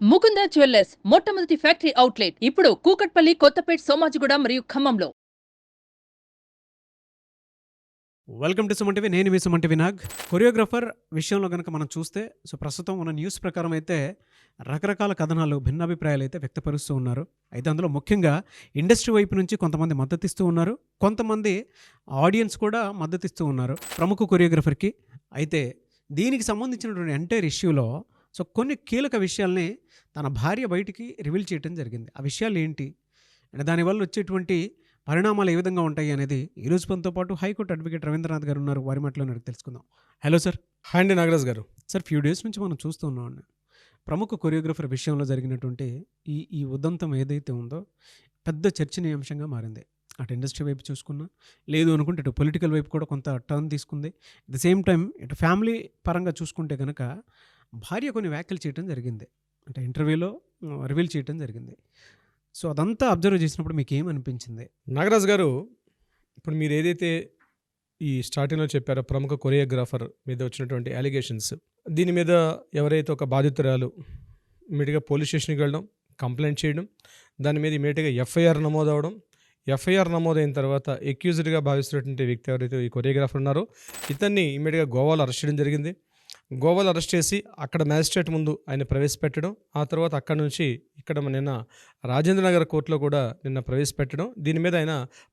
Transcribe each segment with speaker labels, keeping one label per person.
Speaker 1: Mukunda jewellers మొట్టమొదటి factory outlet ఇప్పుడు కూకట్పల్లి, కొత్తపేట్, సోమాజిగూడ మరియు ఖమ్మంలో.
Speaker 2: Welcome to Suman TV. నేను మీ సుమన్ టీవీ నాగ్. కొరియోగ్రాఫర్ విషయంలో కనుక మనం చూస్తే ప్రస్తుతం ఉన్న న్యూస్ ప్రకారం అయితే రకరకాల కథనాలు, భిన్నాభిప్రాయాలు అయితే వ్యక్తపరుస్తూ ఉన్నారు. అయితే అందులో ముఖ్యంగా ఇండస్ట్రీ వైపు నుంచి కొంతమంది మద్దతిస్తూ ఉన్నారు, కొంతమంది ఆడియన్స్ కూడా మద్దతిస్తూ ఉన్నారు ప్రముఖ కొరియోగ్రాఫర్కి. అయితే దీనికి సంబంధించినటువంటి ఎంటైర్ ఇష్యూలో కొన్ని కీలక విషయాల్ని తన భార్య బయటికి రివీల్ చేయడం జరిగింది. ఆ విషయాలు ఏంటి అంటే దానివల్ల వచ్చేటువంటి పరిణామాలు ఏ విధంగా ఉంటాయి అనేది ఈరోజు మనతో పాటు హైకోర్టు అడ్వకేట్ రవీంద్రనాథ్ గారు ఉన్నారు. వారి మాటలో తెలుసుకుందాం. Hello sir.
Speaker 3: హాయ్ అండి నాగరాజ్ గారు.
Speaker 2: సార్, ఫ్యూ డేస్ నుంచి మనం చూస్తూ ఉన్నాం ప్రముఖ కొరియోగ్రాఫర్ విషయంలో జరిగినటువంటి ఈ ఉదంతం ఏదైతే ఉందో పెద్ద చర్చనీయాంశంగా మారింది. అటు ఇండస్ట్రీ వైపు చూసుకున్నా, లేదు అనుకుంటే ఇటు పొలిటికల్ వైపు కూడా కొంత టర్న్ తీసుకుంది. అట్ ద సేమ్ టైం ఇటు ఫ్యామిలీ పరంగా చూసుకుంటే కనుక భార్య కొన్ని వ్యాఖ్యలు చేయడం జరిగింది, అంటే ఇంటర్వ్యూలో రివీల్ చేయడం జరిగింది. సో అదంతా అబ్జర్వ్ చేసినప్పుడు మీకు ఏమనిపించింది?
Speaker 3: నాగరాజ్ గారు, ఇప్పుడు మీరు ఏదైతే ఈ స్టార్టింగ్లో చెప్పారో ప్రముఖ కొరియోగ్రాఫర్ మీద వచ్చినటువంటి అలిగేషన్స్, దీని మీద ఎవరైతే ఒక బాధితురాలు ఇమీడియట్గా పోలీస్ స్టేషన్కి వెళ్ళడం, కంప్లైంట్ చేయడం, దాని మీద ఇమీడియట్గా ఎఫ్ఐఆర్ నమోదవడం, ఎఫ్ఐఆర్ నమోదైన తర్వాత ఎక్యూజ్డ్గా భావిస్తున్నటువంటి వ్యక్తి ఎవరైతే ఈ కొరియోగ్రాఫర్ ఉన్నారో ఇతన్ని ఇమీడియట్గా గోవాలో అరెస్ట్ చేయడం జరిగింది. గోవాలో అరెస్ట్ చేసి అక్కడ మ్యాజిస్ట్రేట్ ముందు ఆయన ప్రవేశపెట్టడం, ఆ తర్వాత అక్కడ నుంచి ఇక్కడ నిన్న రాజేంద్రనగర్ కోర్టులో కూడా నిన్న ప్రవేశపెట్టడం, దీని మీద ఆయన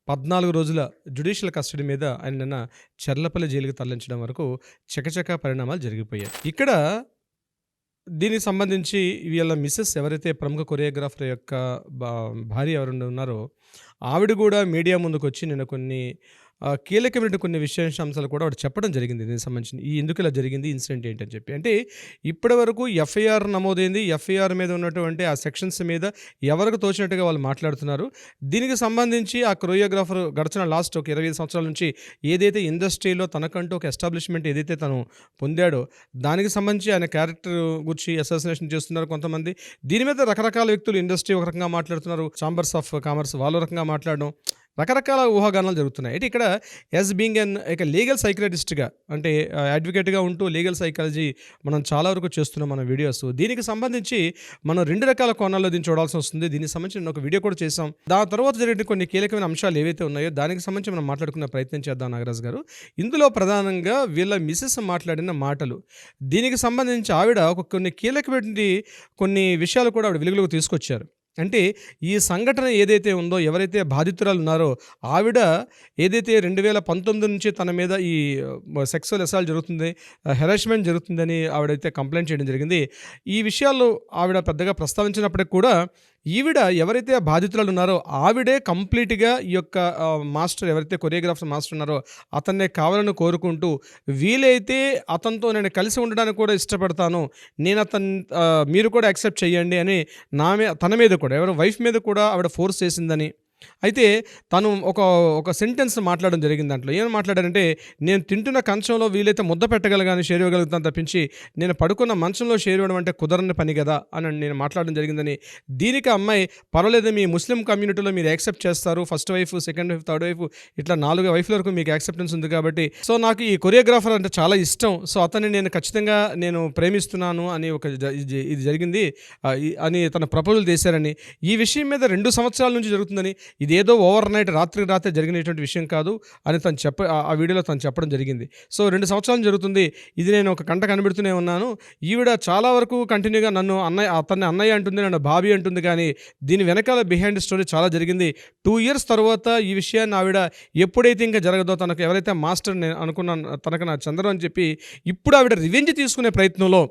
Speaker 3: 14 రోజుల జ్యుడిషియల్ కస్టడీ మీద ఆయన నిన్న చెర్లపల్లి జైలుకి తరలించడం వరకు చకచకా పరిణామాలు జరిగిపోయాయి. ఇక్కడ దీనికి సంబంధించి వీళ్ళ మిస్సెస్ ఎవరైతే ప్రముఖ కొరియోగ్రాఫర్ యొక్క భార్య ఎవరు ఉన్నారో ఆవిడ కూడా మీడియా ముందుకు వచ్చి నిన్న కొన్ని కీలకమైన కొన్ని విశేషాంశాలు కూడా వాడు చెప్పడం జరిగింది. దీనికి సంబంధించి ఎందుకు ఇలా జరిగింది, ఇన్సిడెంట్ ఏంటని చెప్పి. అంటే ఇప్పటి వరకు ఎఫ్ఐఆర్ నమోదైంది, ఎఫ్ఐఆర్ మీద ఉన్నటువంటి ఆ సెక్షన్స్ మీద ఎవరికి తోచినట్టుగా వాళ్ళు మాట్లాడుతున్నారు. దీనికి సంబంధించి ఆ కొరియోగ్రాఫర్ గడిచిన లాస్ట్ ఒక 25 సంవత్సరాల నుంచి ఏదైతే ఇండస్ట్రీలో తనకంటూ ఒక ఎస్టాబ్లిష్మెంట్ ఏదైతే తను పొందాడో దానికి సంబంధించి ఆయన క్యారెక్టర్ గురించి అసోసినేషన్ చేస్తున్నారు కొంతమంది. దీని మీద రకరకాల వ్యక్తులు, ఇండస్ట్రీ ఒక రకంగా మాట్లాడుతున్నారు, ఛాంబర్స్ ఆఫ్ కామర్స్ వాళ్ళు రకంగా మాట్లాడడం, రకరకాల ఊహాగానాలు జరుగుతున్నాయి. అయితే ఇక్కడ యాజ్ బీయింగ్ అన్ ఒక లీగల్ సైకాలజిస్ట్గా, అంటే అడ్వకేట్గా ఉంటూ లీగల్ సైకాలజీ మనం చాలా వరకు చేస్తున్నాం మన వీడియోస్. దీనికి సంబంధించి మనం 2 రకాల కోణాల్లో దీన్ని చూడాల్సి వస్తుంది. దీనికి సంబంధించి నేను ఒక వీడియో కూడా చేసాం. దాని తర్వాత జరిగిన కొన్ని కీలకమైన అంశాలు ఏవైతే ఉన్నాయో దానికి సంబంధించి మనం మాట్లాడుకునే ప్రయత్నం చేద్దాం నాగరాజ్ గారు. ఇందులో ప్రధానంగా వీళ్ళ మిసెస్ మాట్లాడిన మాటలు, దీనికి సంబంధించి ఆవిడ కొన్ని కీలకమైన కొన్ని విషయాలు కూడా ఆవిడ వెలుగులోకి తీసుకొచ్చారు. అంటే ఈ సంఘటన ఏదైతే ఉందో, ఎవరైతే బాధితురాలు ఉన్నారో ఆవిడ ఏదైతే 2019 నుంచి తన మీద ఈ సెక్సువల్ అసాల్ట్ జరుగుతుంది, హెరాస్మెంట్ జరుగుతుందని ఆవిడైతే కంప్లైంట్ చేయడం జరిగింది. ఈ విషయాల్లో ఆవిడ పెద్దగా ప్రస్తావించినప్పటికీ కూడా ఈవిడ ఎవరైతే బాధితురాలు ఉన్నారో ఆవిడే కంప్లీట్గా ఈ యొక్క మాస్టర్ ఎవరైతే కొరియోగ్రాఫర్ మాస్టర్ ఉన్నారో అతన్నే కావాలని కోరుకుంటూ, వీలైతే అతనితో నేను కలిసి ఉండడానికి కూడా ఇష్టపడతాను, నేను మీరు కూడా యాక్సెప్ట్ చేయండి అని తన మీద కూడా, ఎవరు వైఫ్ మీద కూడా ఆవిడ ఫోర్స్ చేసిందని. అయితే తను ఒక సెంటెన్స్ మాట్లాడడం జరిగింది. దాంట్లో ఏమని మాట్లాడారంటే, నేను తింటున్న కంచంలో వీలైతే ముద్ద పెట్టగలగాని షేర్ ఇవ్వగలుగుతాను తప్పించి నేను పడుకున్న మంచంలో షేర్ ఇవ్వడం అంటే కుదరని పని కదా అని నేను మాట్లాడడం జరిగిందని. దీనికి అమ్మాయి, పర్వాలేదు మీ ముస్లిం కమ్యూనిటీలో మీరు యాక్సెప్ట్ చేస్తారు, first wife, second wife, third wife, ఇట్లా 4 వైఫ్ల వరకు మీకు యాక్సెప్టెన్స్ ఉంది కాబట్టి సో నాకు ఈ కొరియోగ్రాఫర్ అంటే చాలా ఇష్టం, సో అతన్ని నేను ఖచ్చితంగా నేను ప్రేమిస్తున్నాను అని ఇది జరిగింది అని తన ప్రపోజల్ చేశారని, ఈ విషయం మీద 2 సంవత్సరాల నుంచి జరుగుతుందని, ఇదేదో ఓవర్ నైట్ రాత్రికి రాత్రి జరిగినటువంటి విషయం కాదు అని ఆ వీడియోలో తను చెప్పడం జరిగింది. సో 2 సంవత్సరాలు జరుగుతుంది, ఇది నేను ఒక కంట కనిపెడుతూనే ఉన్నాను. ఈవిడ చాలా వరకు కంటిన్యూగా నన్ను అతన్ని అన్నయ్య అంటుంది, నన్ను బాబీ అంటుంది, కానీ దీని వెనకాల బిహైండ్ స్టోరీ చాలా జరిగింది. 2 years తర్వాత ఈ విషయాన్ని ఆవిడ ఎప్పుడైతే ఇంకా జరగదో, తనకు ఎవరైతే మాస్టర్ నేను అనుకున్నాను తనకు నా చంద్రం అని చెప్పి ఇప్పుడు ఆవిడ రివెంజ్ తీసుకునే ప్రయత్నంలో,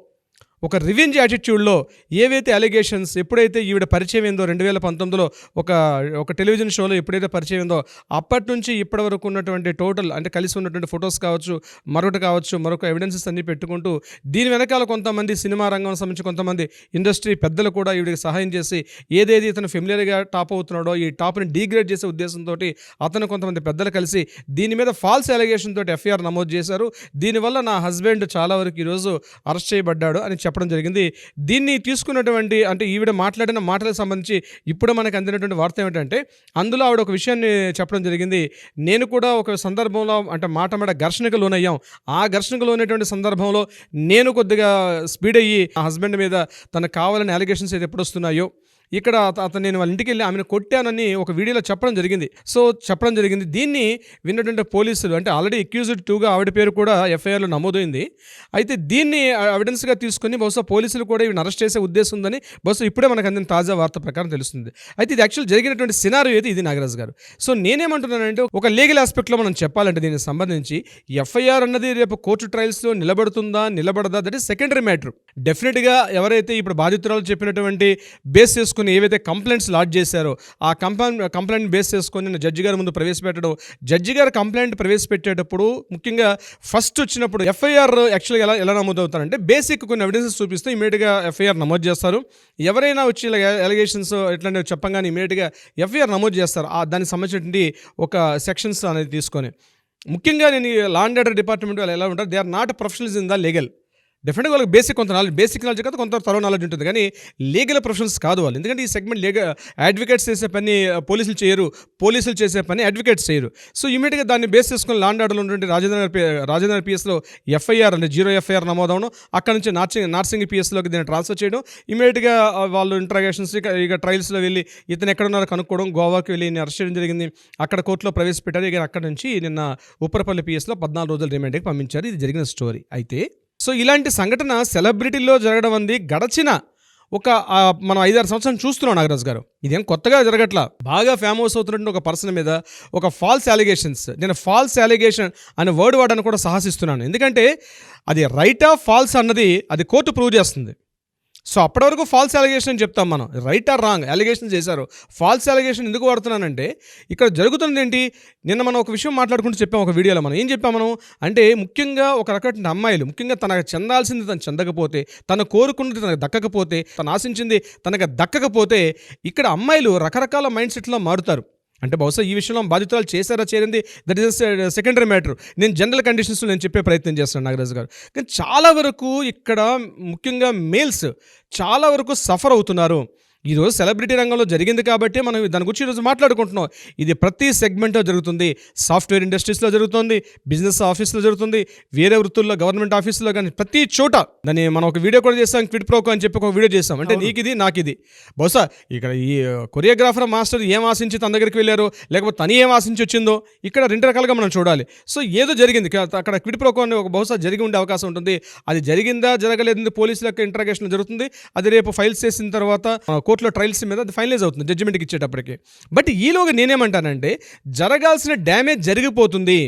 Speaker 3: ఒక రివెంజ్ యాటిట్యూడ్లో ఏవైతే అలిగేషన్స్ ఎప్పుడైతే ఈవిడ పరిచయం ఏందో 2019లో ఒక టెలివిజన్ షోలో ఎప్పుడైతే పరిచయం ఏందో అప్పటి నుంచి ఇప్పటి వరకు ఉన్నటువంటి టోటల్, అంటే కలిసి ఉన్నటువంటి ఫొటోస్ కావచ్చు, మరొక ఎవిడెన్సెస్ అన్నీ పెట్టుకుంటూ దీని వెనకాల కొంతమంది సినిమా రంగం సంబంధించి కొంతమంది ఇండస్ట్రీ పెద్దలు కూడా ఈవిడికి సహాయం చేసి, ఏదైతే ఇతను ఫెమిలియర్గా టాప్ అవుతున్నాడో ఈ టాప్ని డీగ్రేడ్ చేసే ఉద్దేశంతో అతను కొంతమంది పెద్దలు కలిసి దీని మీద ఫాల్స్ అలిగేషన్ తోటి ఎఫ్ఐఆర్ నమోదు చేశారు. దీనివల్ల నా హస్బెండ్ చాలా వరకు ఈరోజు అరెస్ట్ చేయబడ్డాడు అని చెప్పడం జరిగింది. దీన్ని తీసుకున్నటువంటి అంటే ఈవిడ మాట్లాడిన మాటలకు సంబంధించి ఇప్పుడు మనకు అందినటువంటి వార్త ఏమిటంటే అందులో ఆవిడ ఒక విషయాన్ని చెప్పడం జరిగింది. నేను కూడా ఒక సందర్భంలో అంటే మాట ఘర్షణకు లోనయ్యాం. ఆ ఘర్షణకు లోనేటువంటి సందర్భంలో నేను కొద్దిగా స్పీడ్ అయ్యి ఆ హస్బెండ్ మీద తనకు కావాలని అలిగేషన్స్ అయితే ఎప్పుడు వస్తున్నాయో ఇక్కడ అతను నేను వాళ్ళ ఇంటికి వెళ్ళి ఆమెను కొట్టానని ఒక వీడియోలో చెప్పడం జరిగింది. దీన్ని విన్నటువంటి పోలీసులు అంటే ఆల్రెడీ అక్యూజ్డ్ 2గా ఆవిడ పేరు కూడా ఎఫ్ఐఆర్లో నమోదైంది. అయితే దీన్ని ఎవిడెన్స్గా తీసుకుని బహుశా పోలీసులు కూడా ఈవిని అరెస్ట్ చేసే ఉద్దేశం ఉందని బహుశా ఇప్పుడే మనకు అందిన తాజా వార్త ప్రకారం తెలుస్తుంది. అయితే ఇది యాక్చువల్ జరిగినటువంటి సినారియో అయితే ఇది నాగరాజ్ గారు. సో నేనేమంటున్నానంటే ఒక లీగల్ ఆస్పెక్ట్లో మనం చెప్పాలంటే దీనికి సంబంధించి ఎఫ్ఐఆర్ అన్నది రేపు కోర్టు ట్రయల్స్లో నిలబడదా దట్ ఈస్ సెకండరీ మ్యాటర్. డెఫినెట్గా ఎవరైతే ఇప్పుడు బాధితురాలు చెప్పినటువంటి బేస్ చేసుకుని ఏవైతే కంప్లైంట్స్ లాడ్జ్ చేశారో ఆ కంప్లైంట్ బేస్ చేసుకొని నేను జడ్జి గారి ముందు ప్రవేశపెట్టడం, జడ్జి గారు కంప్లైంట్ ప్రవేశపెట్టేటప్పుడు ముఖ్యంగా ఫస్ట్ వచ్చినప్పుడు ఎఫ్ఐఆర్ యాక్చువల్గా ఎలా నమోదవుతారంటే బేసిక్ కొన్ని ఎవిడెన్సెస్ చూపిస్తే ఇమీడియట్గా ఎఫ్ఐఆర్ నమోదు చేస్తారు. ఎవరైనా వచ్చి ఇలా ఎలిగేషన్స్ ఇట్లాంటివి చెప్పంగానే ఇమీడియట్గా ఎఫ్ఐఆర్ నమోదు చేస్తారు. దానికి సంబంధించినటువంటి ఒక సెక్షన్స్ అనేది తీసుకొని ముఖ్యంగా నేను లా అండ్ ఆర్డర్ డిపార్ట్మెంట్ వాళ్ళు ఎలా ఉంటారు, they are not professionals in the legal. డెఫినెట్గా వాళ్ళకి బేసిక్ నాలెడ్జ్ కాదు, కొంత తరో నాలెడ్జ్ ఉంటుంది, కానీ లీగల్ ప్రొఫెషనల్స్ కాదు వాళ్ళు. ఎందుకంటే ఈ సెగ్మెంట్ అడ్వకేట్స్ చేసే పని పోలీసులు చేయరు, పోలీసులు చేసే పని అడ్వకేట్స్ చేయరు. సో ఇమీడియట్గా దాన్ని బేస్ చేసుకుని లా అండ్ ఆర్డర్లో ఉన్నటువంటి రాజేంద్ర పిఎస్లో ఎఫ్ఐఆర్ అంటే 0 ఎఫ్ఐఆర్ నమోదవడం, అక్కడ నుంచి నార్సింగ్ పిఎస్లోకి దీన్ని ట్రాన్స్ఫర్ చేయడం, ఇమీడియట్గా వాళ్ళు ఇంట్రాగేషన్స్ ఇక ట్రయల్స్లో వెళ్ళి ఇతను ఎక్కడున్నారో కనుక్కోవడం, గోవాకి వెళ్ళి అరెస్ట్ చేయడం జరిగింది. అక్కడ కోర్టులో ప్రవేశపెట్టారు. ఇక అక్కడ నుంచి నిన్న ఉప్పరపల్లి పిఎస్లో 14 రోజుల రిమాండ్కి పంపించారు. ఇది జరిగిన స్టోరీ. అయితే సో ఇలాంటి సంఘటన సెలబ్రిటీల్లో జరగడం అంది గడచిన మనం 5-6 సంవత్సరాలు చూస్తున్నాం నాగరాజ్ గారు. ఇదేం కొత్తగా జరగట్లా. బాగా ఫేమస్ అవుతున్నట్టు ఒక పర్సన్ మీద ఒక ఫాల్స్ అలిగేషన్స్, నేను ఫాల్స్ అలిగేషన్ అనే వర్డ్ వాడని కూడా సాహసిస్తున్నాను. ఎందుకంటే అది రైట్ ఆఫ్ ఫాల్స్ అన్నది అది కోర్టు ప్రూవ్ చేస్తుంది. సో అప్పటి వరకు ఫాల్స్ అలిగేషన్ అని చెప్తాం మనం, రైట్ ఆర్ రాంగ్ అలిగేషన్ చేశారు. ఫాల్స్ అలిగేషన్ ఎందుకు వాడుతున్నానంటే ఇక్కడ జరుగుతుంది ఏంటి, నిన్న మనం ఒక విషయం మాట్లాడుకుంటూ చెప్పాం ఒక వీడియోలో. మనం ఏం చెప్పాం మనం అంటే ముఖ్యంగా ఒక రకమైన అమ్మాయిలు ముఖ్యంగా తనకు చెందాల్సింది తను చెందకపోతే, తను కోరుకున్నది తనకు దక్కకపోతే, తను ఆశించింది తనకు దక్కకపోతే ఇక్కడ అమ్మాయిలు రకరకాల మైండ్ సెట్లో మారుతారు. అంటే బహుశా ఈ విషయంలో బాధితురాలు చేశారా చేరింది దట్ ఈస్ సెకండరీ మ్యాటర్. నేను జనరల్ కండిషన్స్లో నేను చెప్పే ప్రయత్నం చేస్తున్నాను నాగరాజ్ గారు. కానీ చాలా వరకు ఇక్కడ ముఖ్యంగా మేల్స్ చాలా వరకు సఫర్ అవుతున్నారు. ఈరోజు సెలబ్రిటీ రంగంలో జరిగింది కాబట్టి మనం దాని గురించి ఈరోజు మాట్లాడుకుంటున్నాం. ఇది ప్రతి సెగ్మెంట్లో జరుగుతుంది. సాఫ్ట్వేర్ ఇండస్ట్రీస్లో జరుగుతుంది, బిజినెస్ ఆఫీస్లో జరుగుతుంది, వేరే వృత్తుల్లో గవర్నమెంట్ ఆఫీసులో కానీ ప్రతి చోట. దాన్ని మనం ఒక వీడియో కూడా చేస్తాం, క్విడ్ ప్రోకో అని చెప్పి ఒక వీడియో చేస్తాం. అంటే నీకు ఇది నాకు ఇది. బహుశా ఇక్కడ ఈ కొరియోగ్రాఫర్ మాస్టర్ ఏం ఆశించి తన దగ్గరికి వెళ్ళారో, లేకపోతే తను ఏం ఆశించి వచ్చిందో ఇక్కడ 2 రకాలుగా మనం చూడాలి. సో ఏదో జరిగింది అక్కడ క్విడ్ ప్రోకో అని ఒక బహుశా జరిగి ఉండే అవకాశం ఉంటుంది. అది జరిగిందా జరగలేదు పోలీసుల యొక్క ఇంట్రాగేషన్ జరుగుతుంది. అది రేపు ఫైల్స్ చేసిన తర్వాత కోర్టులో ట్రయల్స్ మీద అది ఫైనలైజ్ అవుతుంది జడ్జిమెంట్కి ఇచ్చేటప్పటికి. బట్ ఈలోగా నేనేమంటానంటే జరగాల్సిన డ్యామేజ్ జరిగిపోతుంది.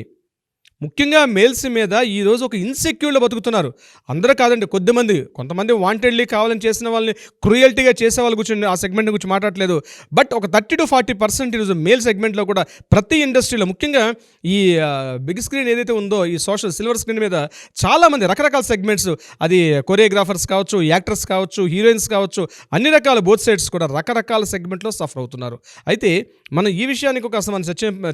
Speaker 3: ముఖ్యంగా మేల్స్ మీద ఈరోజు ఒక ఇన్సెక్యూర్లో బతుకుతున్నారు. అందరూ కాదండి, కొంతమంది వాంటెడ్లీ కావాలని చేసిన వాళ్ళని క్రూయల్టీగా చేసే వాళ్ళు కూర్చొని ఆ సెగ్మెంట్ గురించి మాట్లాడలేదు. బట్ ఒక 30-40% ఈరోజు మేల్ సెగ్మెంట్లో కూడా ప్రతి ఇండస్ట్రీలో ముఖ్యంగా ఈ బిగ్ స్క్రీన్ ఏదైతే ఉందో ఈ సోషల్ సిల్వర్ స్క్రీన్ మీద చాలామంది రకరకాల సెగ్మెంట్స్, అది కొరియోగ్రాఫర్స్ కావచ్చు, యాక్టర్స్ కావచ్చు, హీరోయిన్స్ కావచ్చు, అన్ని రకాల బోత్ సైడ్స్ కూడా రకరకాల సెగ్మెంట్లో సఫర్ అవుతున్నారు. అయితే మనం ఈ విషయానికి ఒక మనం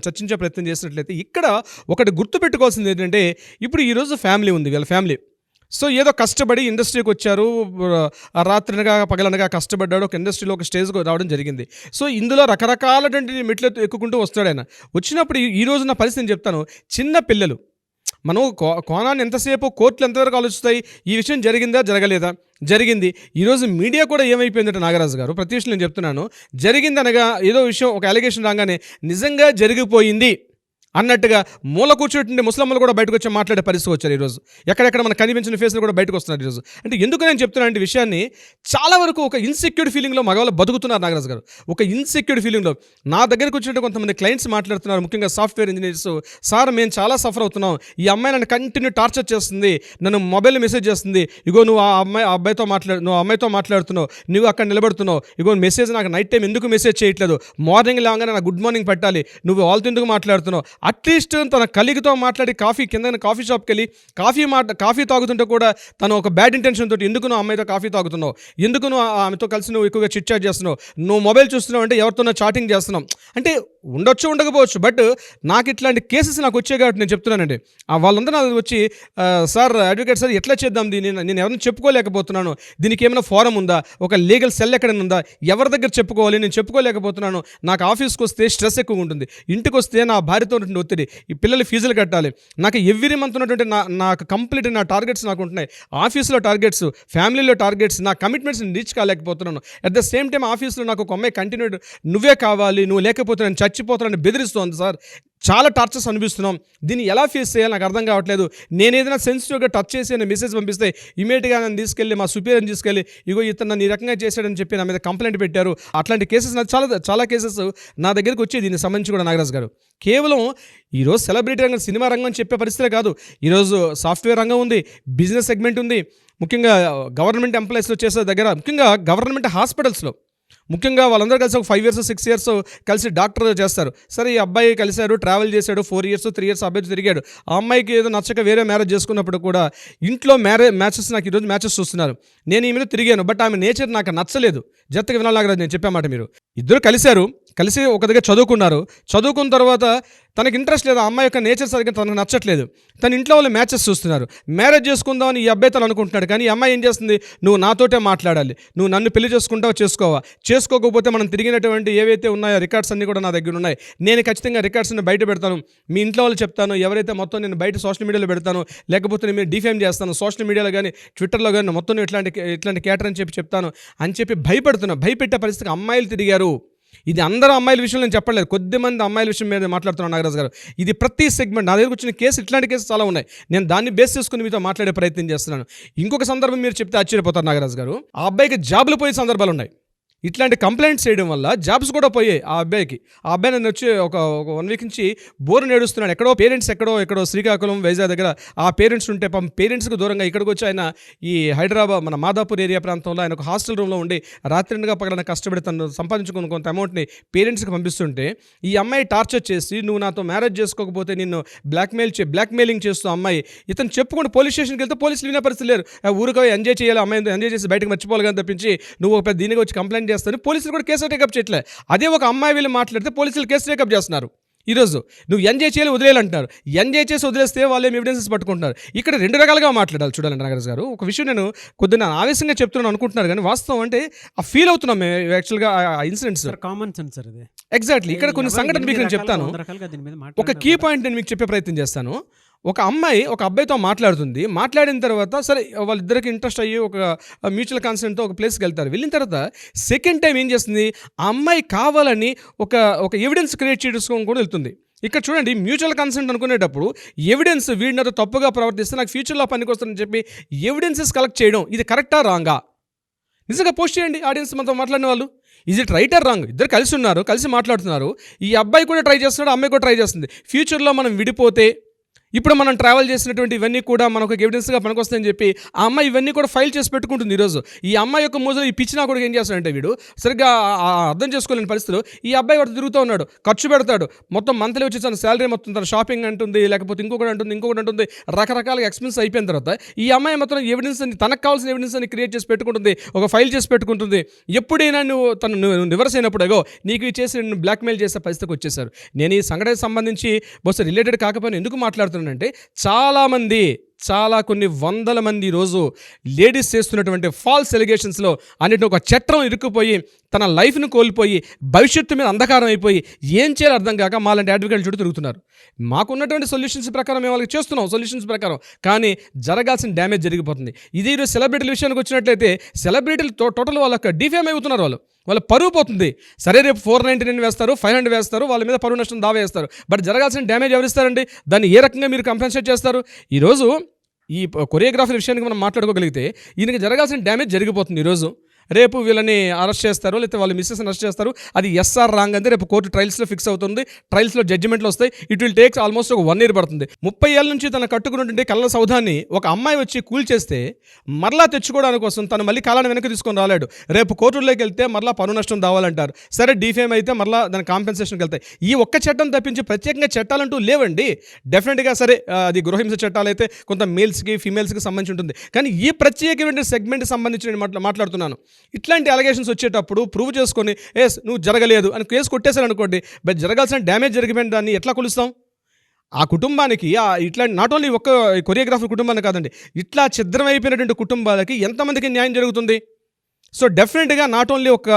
Speaker 3: చర్చించే ప్రయత్నం చేసినట్లయితే ఇక్కడ ఒకటి గుర్తుపెట్టుకోవాల్సింది ఏంటంటే ఇప్పుడు ఈరోజు ఫ్యామిలీ ఉంది, వీళ్ళ ఫ్యామిలీ. సో ఏదో కష్టపడి ఇండస్ట్రీకి వచ్చారు, రాత్రినగా పగలనగా కష్టపడ్డాడు, ఒక ఇండస్ట్రీలో ఒక స్టేజ్కి రావడం జరిగింది. సో ఇందులో రకరకాలటువంటి మెట్లు ఎక్కుకుంటూ వస్తాడు ఆయన. వచ్చినప్పుడు ఈ రోజు నా పరిస్థితి చెప్తాను, చిన్న పిల్లలు మనం కోణాన్ని ఎంతసేపు కోర్టులు ఎంతవరకు ఆలోచిస్తాయి, ఈ విషయం జరిగిందా జరగలేదా, జరిగింది. ఈరోజు మీడియా కూడా ఏమైపోయిందంటే నాగరాజు గారు, ప్రతి విషయం నేను చెప్తున్నాను, జరిగిందనగా ఏదో విషయం ఒక అలిగేషన్ రాగానే నిజంగా జరిగిపోయింది అన్నట్టుగా మూల కూర్చుంటే ముస్లింలు కూడా బయటకు వచ్చి మాట్లాడే పరిస్థితి వచ్చారు ఈరోజు. ఎక్కడెక్కడ మనకు కనిపించిన ఫేస్లు కూడా బయటకు వస్తున్నారు ఈరోజు. అంటే ఎందుకు నేను చెప్తున్నాను విషయాన్ని, చాలా వరకు ఒక ఇన్సెక్యూర్డ్ ఫీలింగ్లో మగవాళ్ళు బతుకుతున్నారు నాగరాజు గారు. ఒక ఇన్సెక్యూర్డ్ ఫీలింగ్లో నా దగ్గరకు వచ్చినట్టు కొంతమంది క్లయింట్స్ మాట్లాడుతున్నారు, ముఖ్యంగా సాఫ్ట్వేర్ ఇంజనీర్స్. సార్ మేము చాలా సఫర్ అవుతున్నాం, ఈ అమ్మాయి నన్ను కంటిన్యూ టార్చర్ చేస్తుంది, నన్ను మొబైల్ మెసేజ్ చేస్తుంది, ఇగో నువ్వు నువ్వు అమ్మాయితో మాట్లాడుతున్నావు, నువ్వు అక్కడ నిలబడుతున్నావు, ఇగో మెసేజ్ నాకు నైట్ టైం ఎందుకు మెసేజ్ చేయట్లేదు, మార్నింగ్ లేవగానే నాకు గుడ్ మార్నింగ్ పెట్టాలి, నువ్వు వాళ్ళతో ఎందుకు మాట్లాడుతున్నావు, అట్లీస్ట్ తన కలీగ్తో మాట్లాడి కింద కాఫీ షాప్కి వెళ్ళి కాఫీ తాగుతుంటే కూడా తను ఒక బ్యాడ్ ఇంటెన్షన్ తోటి ఎందుకు నువ్వు అమ్మాయితో కాఫీ తాగుతున్నావు, ఎందుకు నువ్వు ఆమెతో కలిసి నువ్వు ఎక్కువగా చిట్ చాట్ చేస్తున్నావు, నువ్వు మొబైల్ చూస్తున్నావు అంటే ఎవరితోనో చాటింగ్ చేస్తున్నావు అంటే ఉండొచ్చు ఉండకపోవచ్చు. బట్ నాకు ఇట్లాంటి కేసెస్ నాకు వచ్చాయి కాబట్టి నేను చెప్తున్నానండి. వాళ్ళందరూ నాకు వచ్చి సార్ అడ్వకేట్ సార్ ఎట్లా చేద్దాం దీన్ని, నేను ఎవరిని చెప్పుకోలేకపోతున్నాను, దీనికి ఏమైనా ఫోరం ఉందా, ఒక లీగల్ సెల్ ఎక్కడైనా ఉందా, ఎవరి దగ్గర చెప్పుకోవాలి, నేను చెప్పుకోలేకపోతున్నాను, నాకు ఆఫీస్కి వస్తే స్ట్రెస్ ఎక్కువ ఉంటుంది, ఇంటికి వస్తే నా భార్యతో ఉన్నటువంటి ఒత్తిడి, ఈ పిల్లలు ఫీజులు కట్టాలి, నాకు ఎవ్రీ మంత్ ఉన్నటువంటి నాకు కంప్లీట్ నా టార్గెట్స్ నాకు ఉంటున్నాయి, ఆఫీస్లో టార్గెట్స్, ఫ్యామిలీలో టార్గెట్స్, నా కమిట్మెంట్స్ రీచ్ కాలేకపోతున్నాను. అట్ ద సేమ్ టైం ఆఫీస్లో నాకు ఒక అమ్మాయి కంటిన్యూడ్ నువ్వే కావాలి, నువ్వు లేకపోతే నేను చచ్చిపోతానని బెదిరిస్తోంది సార్, చాలా టార్చర్స్ అనిపిస్తున్నాం, దీన్ని ఎలా ఫేస్ చేయాలి నాకు అర్థం కావట్లేదు. నేను ఏదైనా సెన్సిటివ్గా టచ్ చేసి నేను మెసేజ్ పంపిస్తే ఇమీడియట్గా నన్ను తీసుకెళ్ళి మా సుపీరియర్ని తీసుకెళ్ళి ఇగో ఇతను నన్ను ఈ రకంగా చేశాడని చెప్పి నా మీద కంప్లైంట్ పెట్టారు. అట్లాంటి కేసెస్ నాకు చాలా కేసెస్ నా దగ్గరికి వచ్చేది దీనికి సంబంధించి కూడా నాగరాజు గారు. కేవలం ఈరోజు సెలబ్రిటీ రంగం, సినిమా రంగం అని చెప్పే పరిస్థితే కాదు, ఈరోజు సాఫ్ట్వేర్ రంగం ఉంది, బిజినెస్ సెగ్మెంట్ ఉంది, ముఖ్యంగా గవర్నమెంట్ ఎంప్లాయీస్లో చేసే దగ్గర, ముఖ్యంగా గవర్నమెంట్ హాస్పిటల్స్లో ముఖ్యంగా వాళ్ళందరూ కలిసి ఒక 5 years 6 years కలిసి డాక్టర్ చేస్తారు. సరే ఈ అబ్బాయి కలిశాడు, ట్రావెల్ చేశాడు, 4 years 3 years అబ్బాయి తిరిగాడు, ఆ అమ్మాయికి ఏదో నచ్చక వేరే మ్యారేజ్ చేసుకున్నప్పుడు కూడా ఇంట్లో మ్యాచెస్ నాకు ఈరోజు మ్యాచెస్ చూస్తున్నారు, నేను ఈమెను తిరిగాను, బట్ ఆమె నేచర్ నాకు నచ్చలేదు. జత్తగా వినాలి, నేను చెప్పామాట, మీరు ఇద్దరు కలిసి ఒక దగ్గర చదువుకున్న తర్వాత తనకి ఇంట్రెస్ట్ లేదు, ఆ అమ్మాయి యొక్క నేచర్ సరిగ్గా తనకు నచ్చట్లేదు, తన ఇంట్లో వాళ్ళు మ్యాచెస్ చూస్తున్నారు, మ్యారేజ్ చేసుకుందామని ఈ అబ్బాయి తను అనుకుంటున్నాడు. కానీ ఈ అమ్మాయి ఏం చేస్తుంది, నువ్వు నాతోటే మాట్లాడాలి, నువ్వు నన్ను పెళ్లి చేసుకుంటావా చేసుకోకపోతే మనం తిరిగినటువంటి ఏవైతే ఉన్నాయో రికార్డ్స్ అన్నీ కూడా నా దగ్గర ఉన్నాయి, నేను ఖచ్చితంగా రికార్డ్స్ని బయట పెడతాను, మీ ఇంట్లో వాళ్ళు చెప్తాను, ఎవరైతే మొత్తం నేను బయట సోషల్ మీడియాలో పెడతాను, లేకపోతే నేను డిఫేమ్ చేస్తాను, సోషల్ మీడియాలో కానీ ట్విట్టర్లో కానీ మొత్తం ఇట్లాంటి క్యాటర్ అని చెప్తాను అని చెప్పి భయపెట్టే పరిస్థితికి అమ్మాయిలు తిరిగారు. ఇది అందరూ అమ్మాయిల విషయంలో నేను చెప్పలేదు, కొద్దిమంది అమ్మాయిల విషయం మీద మాట్లాడుతున్నాను నాగరాజు గారు. ఇది ప్రతి సెగ్మెంట్ నా దగ్గర వచ్చిన కేసు, ఇట్లాంటి కేసు చాలా ఉన్నాయి, నేను దాన్ని బేస్ చేసుకుని మీతో మాట్లాడే ప్రయత్నం చేస్తున్నాను. ఇంకొక సందర్భం మీరు చెప్తే ఆశ్చర్యపోతారు నాగరాజు గారు, ఆ అబ్బాయికి జాబ్లు పోయే సందర్భాలు ఉన్నాయి. ఇట్లాంటి కంప్లైంట్స్ చేయడం వల్ల జాబ్స్ కూడా పోయాయి ఆ అబ్బాయికి. ఆ అబ్బాయి నన్ను వచ్చి ఒక 1 week నుంచి బోర్ నేడుస్తున్నాడు, ఎక్కడో శ్రీకాకుళం వైజాగ్ దగ్గర ఆ పేరెంట్స్ ఉంటే పేరెంట్స్కి దూరంగా ఇక్కడికి వచ్చి ఆయన ఈ హైదరాబాద్ మన మాదాపూర్ ఏరియా ప్రాంతంలో ఆయన ఒక హాస్టల్ రూమ్లో ఉండి రాత్రిగా పగలన కష్టపడి తను సంపాదించుకున్న కొంత అమౌంట్ని పేరెంట్స్కి పంపిస్తుంటే ఈ అమ్మాయి టార్చర్ చేసి నువ్వు నాతో మ్యారేజ్ చేసుకోకపోతే నిన్ను బ్లాక్మెయిలింగ్ చేస్తూ అమ్మాయి ఇతను చెప్పుకుంటూ పోలీస్ స్టేషన్కి వెళ్తే పోలీసులు వినే పరిస్థితి లేరు, ఊరికో ఎంజాయ్ చేయాలి, అమ్మాయి ఎంజాయ్ చేసి బయటకు మర్చిపోవాలి కానీ తప్పించి నువ్వు ఒక దీనికి వచ్చి కంప్లైంట్ చేస్తారు, పోలీసులు కూడా కేసు టేకప్ చేయట్లే. అదే ఒక అమ్మాయి వీళ్ళు మాట్లాడితే పోలీసులు కేసు టేకప్ చేస్తున్నారు. ఈరోజు నువ్వు ఎంజాయ్ చేయాలి వదిలేయాలంటున్నారు, ఎంజాయ్ చేసి వదిలేస్తే వాళ్ళు ఏమి ఎవిడెన్సెస్ పట్టుకుంటున్నారు. ఇక్కడ 2 రకాలుగా మాట్లాడాలి చూడాలండి నాగరాజు గారు. ఒక విషయం నేను కొద్దిగా ఆవేశంగా చెప్తున్నాను అనుకుంటున్నారు, కానీ వాస్తవం అంటే ఆ ఫీల్ అవుతున్నాం మేము యాక్చువల్గా ఆ ఇన్సిడెంట్స్.
Speaker 2: కామన్ సెన్స్ సార్ ఇది.
Speaker 3: ఎగ్జాక్ట్లీ. ఇక్కడ కొన్ని సంఘటనలు మీకు నేను చెప్తాను, ఒక కీ పాయింట్ నేను మీకు చెప్పే ప్రయత్నం చేస్తాను. ఒక అమ్మాయి ఒక అబ్బాయితో మాట్లాడిన తర్వాత సరే వాళ్ళిద్దరికి ఇంట్రెస్ట్ అయ్యి ఒక మ్యూచువల్ కాన్సెంట్తో ఒక ప్లేస్కి వెళ్తారు. వెళ్ళిన తర్వాత సెకండ్ టైం ఏం చేస్తుంది, ఆ అమ్మాయి కావాలని ఒక ఎవిడెన్స్ క్రియేట్ చేసుకొని కూడా వెళ్తుంది. ఇక్కడ చూడండి, మ్యూచువల్ కన్సెంట్ అనుకునేటప్పుడు ఎవిడెన్స్ వీడినతో తప్పుగా ప్రవర్తిస్తే నాకు ఫ్యూచర్లో పనికి వస్తుందని చెప్పి ఎవిడెన్సెస్ కలెక్ట్ చేయడం ఇది కరెక్టా రాంగా? నిజంగా పోస్ట్ చేయండి ఆడియన్స్ మనతో మాట్లాడిన వాళ్ళు. Is it right are wrong? ఇద్దరు కలిసి ఉన్నారు, కలిసి మాట్లాడుతున్నారు, ఈ అబ్బాయి కూడా ట్రై చేస్తున్నాడు, అమ్మాయి కూడా ట్రై చేస్తుంది. ఫ్యూచర్లో మనం విడిపోతే ఇప్పుడు మనం ట్రావెల్ చేసినటువంటి ఇవన్నీ కూడా మనకు ఎవిడెన్స్గా పనికొస్తాయని చెప్పి ఆ అమ్మాయి ఇవన్నీ కూడా ఫైల్ చేసి పెట్టుకుంటుంది. ఈరోజు ఈ అమ్మాయి యొక్క మోజులో ఈ పిచ్చినా కూడా ఏం చేస్తాడంటే వీడు సరిగ్గా అర్థం చేసుకోలేని పరిస్థితులు ఈ అబ్బాయి వాడు తిరుగుతూ ఉన్నాడు, ఖర్చు పెడతాడు, మొత్తం మంత్లీ వచ్చి తన శాలరీ మొత్తం తన షాపింగ్ అంటుంది, లేకపోతే ఇంకొకటి అంటుంది, రకరకాల ఎక్స్పెన్స్ అయిపోయిన తర్వాత ఈ అమ్మాయి మొత్తం ఎవిడెన్స్ అని తనకు కావాల్సిన ఎవిడెన్స్ అని క్రియేట్ చేసి పెట్టుకుంటుంది, ఒక ఫైల్ చేసి పెట్టుకుంటుంది. ఎప్పుడైనా నువ్వు రివర్స్ అయినప్పుడు ఏగో నీకు చేసి నేను బ్లాక్మెయిల్ చేసే పరిస్థితికి వచ్చేసారు. నేను ఈ సంఘటనకు సంబంధించి బహుశా రిలేటెడ్ కాకపోయినా ఎందుకు మాట్లాడుతున్నాను అంటే కొన్ని వందల మంది ఈరోజు లేడీస్ చేస్తున్నటువంటి ఫాల్స్ ఎలిగేషన్స్లో అన్నిటిని ఒక చట్టం ఇరుక్కుపోయి తన లైఫ్ను కోల్పోయి భవిష్యత్తు మీద అంధకారం అయిపోయి ఏం చేయాలో అర్థం కాక మాలాంటి అడ్వకేట్లు చుట్టూ తిరుగుతున్నారు. మాకున్నటువంటి సొల్యూషన్స్ ప్రకారం మేము వాళ్ళకి చేస్తున్నాం సొల్యూషన్స్ ప్రకారం, కానీ జరగాల్సిన డ్యామేజ్ జరిగిపోతుంది. ఇది ఈరోజు సెలబ్రిటీల విషయానికి వచ్చినట్లయితే సెలబ్రిటీలు టోటల్ వాళ్ళకి డిఫేమ్ అవుతున్నారు, వాళ్ళ పరువు పోతుంది. సరే రేపు 499 వేస్తారు, 500 వేస్తారు, వాళ్ళ మీద పరువు నష్టం దావా వేస్తారు, బట్ జరగాల్సిన డ్యామేజ్ ఎవరిస్తారండి? దాన్ని ఏ రకంగా మీరు కంపెన్సేట్ చేస్తారు? ఈరోజు ఈ కొరియోగ్రాఫర్ విషయానికి మనం మాట్లాడుకోగలిగితే ఈయనకి జరగాల్సిన డ్యామేజ్ జరిగిపోతుంది. ఈరోజు రేపు వీళ్ళని అరెస్ట్ చేస్తారు, లేకపోతే వాళ్ళ మిస్సెస్ని అరెస్ట్ చేస్తారు. అది ఎస్ఆర్ రాంగ్ అంటే రేపు కోర్టు ట్రయల్స్లో ఫిక్స్ అవుతుంది, ట్రయల్స్లో జడ్జిమెంట్లు వస్తాయి. ఇట్ విల్ టేక్స్ ఆల్మోస్ట్ ఒక 1 year పడుతుంది. 30 ఏళ్ళ నుంచి తన కట్టుకున్నటువంటి కళ్ళ సౌధాన్ని ఒక అమ్మాయి వచ్చి కూల్చేస్తే మరలా తెచ్చుకోవడానికి కోసం తను మళ్ళీ కాలాన్ని వెనక్కి తీసుకొని రాలేడు. రేపు కోర్టుల్లోకి వెళ్తే మరలా పన్ను నష్టం దావాలంటారు. సరే డిఫేమ్ అయితే మరలా దాని కాంపెన్సేషన్కి వెళ్తాయి. ఈ ఒక్క చట్టం తప్పించి ప్రత్యేకంగా చట్టాలంటూ లేవండి. డెఫినెట్గా సరే అది గృహహింస చట్టాలు అయితే కొంత మేల్స్కి ఫీమేల్స్కి సంబంధించి ఉంటుంది. కానీ ఈ ప్రత్యేకమైన సెగ్మెంట్కి సంబంధించి నేను మాట్లాడుతున్నాను. ఇట్లాంటి అలిగేషన్స్ వచ్చేటప్పుడు ప్రూవ్ చేసుకొని నువ్వు జరగలేదు అని కేసు కొట్టేశారు అనుకోండి, బట్ జరగాల్సిన డ్యామేజ్ జరిగిపోయిన దాన్ని ఎట్లా కొలుస్తాం? ఆ కుటుంబానికి ఇట్లా నాట్ ఓన్లీ ఒక్క కొరియోగ్రాఫర్ కుటుంబాన్ని కాదండి, ఇట్లా ఛిద్రమైపోయినటువంటి కుటుంబాలకి ఎంతమందికి న్యాయం జరుగుతుంది? సో డెఫినెట్గా నాట్ ఓన్లీ ఒక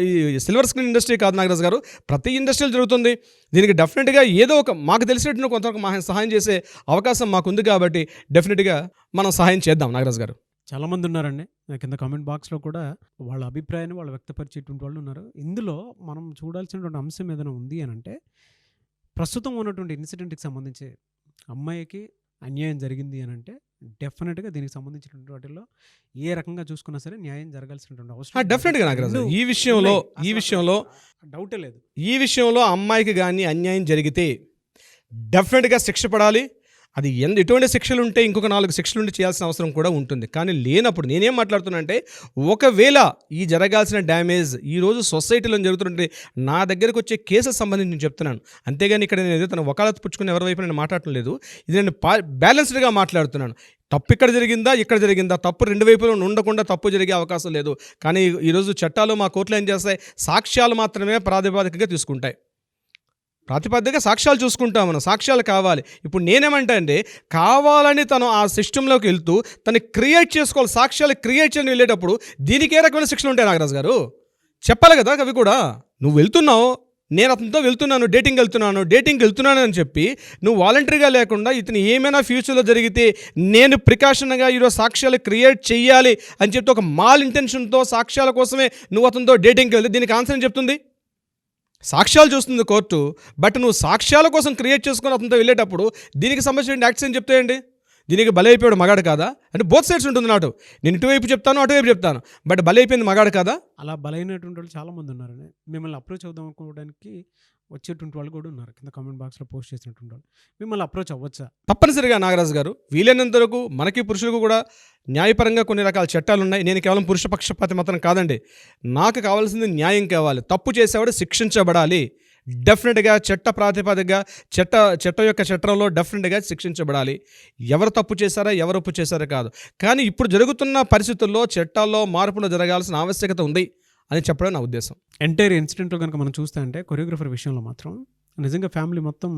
Speaker 3: ఈ సిల్వర్ స్క్రీన్ ఇండస్ట్రీ కాదు నాగరాజ్ గారు, ప్రతి ఇండస్ట్రీలో జరుగుతుంది. దీనికి డెఫినెట్గా ఏదో ఒక మాకు తెలిసినట్టు కొంతవరకు సహాయం చేసే అవకాశం మాకుంది కాబట్టి డెఫినెట్గా మనం సహాయం చేద్దాం నాగరాజ్ గారు.
Speaker 2: చాలామంది ఉన్నారండి కింద కామెంట్ బాక్స్లో కూడా వాళ్ళ అభిప్రాయాన్ని వాళ్ళు వ్యక్తపరిచేటువంటి వాళ్ళు ఉన్నారు. ఇందులో మనం చూడాల్సినటువంటి అంశం ఏదైనా ఉంది అని అంటే, ప్రస్తుతం ఉన్నటువంటి ఇన్సిడెంట్కి సంబంధించి అమ్మాయికి అన్యాయం జరిగింది అని అంటే డెఫినెట్గా దీనికి సంబంధించినటువంటి వాటిల్లో ఏ రకంగా చూసుకున్నా సరే న్యాయం జరగాల్సినటువంటి అవసరం
Speaker 3: డెఫినెట్గా నాగరాజు ఈ విషయంలో
Speaker 2: డౌటే లేదు.
Speaker 3: ఈ విషయంలో అమ్మాయికి కానీ అన్యాయం జరిగితే డెఫినెట్గా శిక్ష పడాలి. అది ఎటువంటి శిక్షలు ఉంటే ఇంకొక 4 శిక్షలు ఉండి చేయాల్సిన అవసరం కూడా ఉంటుంది. కానీ లేనప్పుడు నేనేం మాట్లాడుతున్నా అంటే, ఒకవేళ ఈ జరగాల్సిన డ్యామేజ్ ఈరోజు సొసైటీలో జరుగుతుంటే నా దగ్గరకు వచ్చే కేసుకు సంబంధించి నేను చెప్తున్నాను. అంతేగాని ఇక్కడ నేను ఏదో తన వకాలత్ పుచ్చుకుని ఎవరి వైపు నేను మాట్లాడటం లేదు. ఇది నేను బ్యాలెన్స్డ్గా మాట్లాడుతున్నాను. తప్పు ఇక్కడ జరిగిందా, తప్పు 2 వైపులో ఉండకుండా తప్పు జరిగే అవకాశం లేదు. కానీ ఈరోజు చట్టాలు మా కోర్టులో ఏం చేస్తాయి, సాక్ష్యాలు మాత్రమే ప్రాతిపదికగా తీసుకుంటాయి. సాక్ష్యాలు చూసుకుంటాం మనం, సాక్ష్యాలు కావాలి. ఇప్పుడు నేనేమంటా అంటే, కావాలని తను ఆ సిస్టంలోకి వెళ్తూ తను క్రియేట్ చేసుకోవాలి, సాక్ష్యాలు క్రియేట్ చేయని వెళ్ళేటప్పుడు దీనికి ఏ రకమైన శిక్షలు ఉంటాయి నాగరాజు గారు? చెప్పాలి కదా అవి కూడా. నువ్వు వెళ్తున్నావు, నేను అతనితో డేటింగ్కి వెళ్తున్నాను అని చెప్పి నువ్వు వాలంటరీగా లేకుండా ఇతను ఏమైనా ఫ్యూచర్లో జరిగితే నేను ప్రికాషన్గా ఈరోజు సాక్ష్యాలు క్రియేట్ చేయాలి అని చెప్పి ఒక మాల్ ఇంటెన్షన్తో సాక్ష్యాల కోసమే నువ్వు అతనితో డేటింగ్కి వెళ్తే దీనికి ఆన్సర్ ఏం చెప్తుంది? సాక్ష్యాలు చూస్తుంది కోర్టు, బట్ నువ్వు సాక్ష్యాల కోసం క్రియేట్ చేసుకుని అతనితో వెళ్ళేటప్పుడు దీనికి సంబంధించిన యాక్ట్స్ ఏం చెప్తాయండి? దీనికి బలైపోయాడు మగాడు కాదా అంటే బోత్ సైడ్స్ ఉంటుంది నాటు. నేను ఇటువైపు చెప్తాను, అటువైపు చెప్తాను, బట్ బలైపోయింది మగాడు కాదా?
Speaker 2: అలా బలైనటువంటి వాళ్ళు చాలామంది ఉన్నారని మిమ్మల్ని అప్రోచ్ అవుదాం అనుకోవడానికి వచ్చేటువంటి వాళ్ళు కూడా ఉన్నారు. కింద కామెంట్ బాక్స్లో పోస్ట్ చేసినటువంటి వాళ్ళు మిమ్మల్ని అప్రోచ్ అవ్వచ్చా?
Speaker 3: తప్పనిసరిగా నాగరాజు గారు, వీలైనంత వరకు మనకి పురుషులకు కూడా న్యాయపరంగా కొన్ని రకాల చట్టాలు ఉన్నాయి. నేను కేవలం పురుష పక్షపాతి మాత్రం కాదండి. నాకు కావాల్సింది న్యాయం కావాలి. తప్పు చేసేవాడు శిక్షించబడాలి. డెఫినెట్గా చట్ట ప్రాతిపదికగా చట్టంలో డెఫినెట్గా శిక్షించబడాలి. ఎవరు తప్పు చేశారా, ఎవరు ఒప్పు చేశారా కాదు. కానీ ఇప్పుడు జరుగుతున్న పరిస్థితుల్లో చట్టాల్లో మార్పులు జరగాల్సిన ఆవశ్యకత ఉంది అని చెప్పడం నా ఉద్దేశం.
Speaker 2: ఎంటైర్ ఇన్సిడెంట్లో కనుక మనం చూస్తే అంటే కొరియోగ్రఫర్ విషయంలో మాత్రం నిజంగా ఫ్యామిలీ మొత్తం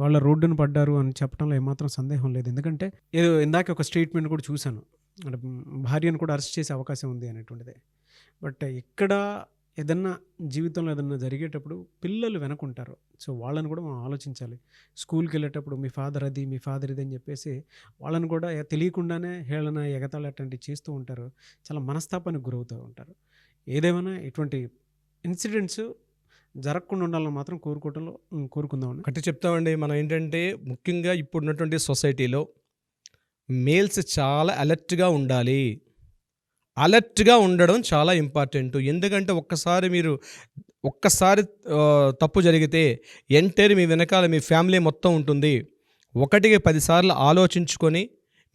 Speaker 2: వాళ్ళ రోడ్డును పడ్డారు అని చెప్పడంలో ఏమాత్రం సందేహం లేదు. ఎందుకంటే ఏదో ఇందాక ఒక స్టేట్మెంట్ కూడా చూశాను, అంటే భార్యను కూడా అరెస్ట్ చేసే అవకాశం ఉంది అనేటువంటిది. బట్ ఇక్కడ ఏదన్నా జీవితంలో ఏదన్నా జరిగేటప్పుడు పిల్లలు వెనకుంటారు. సో వాళ్ళని కూడా మనం ఆలోచించాలి. స్కూల్కి వెళ్ళేటప్పుడు మీ ఫాదర్ అది, మీ ఫాదర్ ఇది అని చెప్పేసి వాళ్ళని కూడా తెలియకుండానే హేళన, ఎగతాళి అట్లాంటివి చేస్తూ ఉంటారు. చాలా మనస్తాపానికి గురవుతూ ఉంటారు. ఏదేమైనా ఇటువంటి ఇన్సిడెంట్స్ జరగకుండా ఉండాలని మాత్రం కోరుకుందామని
Speaker 3: కట్టి చెప్తామండి. మనం ఏంటంటే ముఖ్యంగా ఇప్పుడున్నటువంటి సొసైటీలో మేల్స్ చాలా అలర్ట్గా ఉండాలి. అలర్ట్గా ఉండడం చాలా ఇంపార్టెంట్. ఎందుకంటే ఒక్కసారి తప్పు జరిగితే ఎంటైర్ మీ వెనకాల మీ ఫ్యామిలీ మొత్తం ఉంటుంది. 1కి 10 సార్లు ఆలోచించుకొని,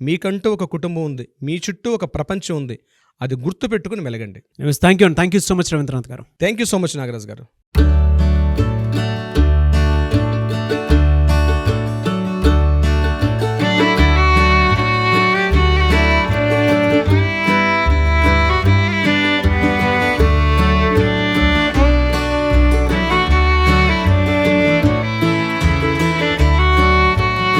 Speaker 3: మీకంటూ ఒక కుటుంబం ఉంది, మీ చుట్టూ ఒక ప్రపంచం ఉంది, అది గుర్తుపెట్టుకుని మెలగండి.
Speaker 2: Thank you so much Ravindranath garu.
Speaker 3: Thank you so much Nagaraj గారు.